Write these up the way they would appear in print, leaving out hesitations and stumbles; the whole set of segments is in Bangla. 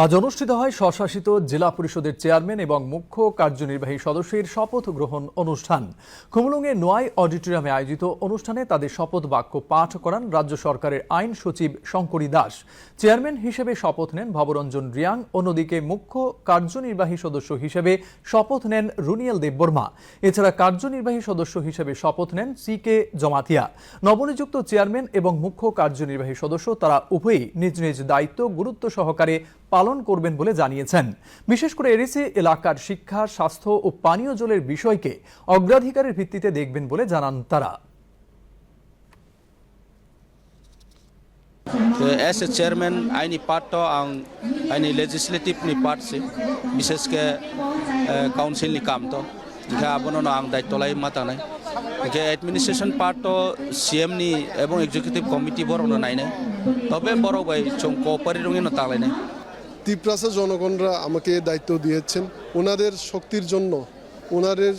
আজ অনুষ্ঠিত হয় স্বশাসিত জেলা পরিষদের চেয়ারম্যান এবং মুখ্য কার্যনির্বাহী সদস্যের শপথ গ্রহণ অনুষ্ঠান। খুমলুঙে নোয়াই অডিটোরিয়ামে আয়োজিত অনুষ্ঠানে তাদের শপথ বাক্য পাঠ করান রাজ্য সরকারের আইন সচিব শঙ্করী দাস। চেয়ারম্যান হিসেবে শপথ নেন ভবরঞ্জন রিয়াং। অন্যদিকে মুখ্য কার্যনির্বাহী সদস্য হিসেবে শপথ নেন রুনিয়েল দেববর্মা। এছাড়া কার্যনির্বাহী সদস্য হিসেবে শপথ নেন CK জমাতিয়া। নবনিযুক্ত চেয়ারম্যান এবং মুখ্য কার্যনির্বাহী সদস্য তারা উভয়ই নিজ নিজ দায়িত্ব গুরুত্ব সহকারে পালন করবেন বলে জানিয়েছেন। বিশেষ করে এরিসি এলাকার শিক্ষা, স্বাস্থ্য ও পানীয় জলের বিষয়কে অগ্রাধিকারের ভিত্তিতে দেখবেন বলে জানান তারা। As a chairman, ini part to ang ini legislative ni part si, bises ke council ni kam to, jika abono no ang daito lai mata nai, ke administration part to CM ni ebong executive committee bor ono nai nai, tobe boro bai chong cooperative rungi no talai nai. Tripura জনগণরা আমাকে দায়িত্ব দিয়েছেন, ওনাদের শক্তির জন্য ওনাদের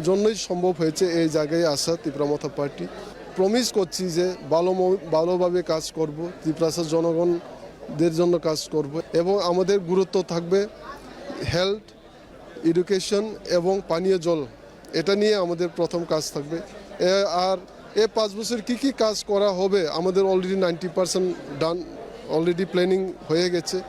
জন্যই সম্ভব হয়েছে এই জায়গায় আসা। ত্রিপুরা মথা পার্টি প্রমিস করছি যে ভালোভাবে কাজ করব, ত্রিপুরা জনগণদের জন্য কাজ করব এবং আমাদের গুরুত্ব থাকবে হেলথ, এডুকেশন এবং পানীয় জল। এটা নিয়ে আমাদের প্রথম কাজ থাকবে। আর এই 5 বছর কি কাজ করা হবে আমাদের অলরেডি 90% ডান, অলরেডি প্ল্যানিং হয়ে গেছে।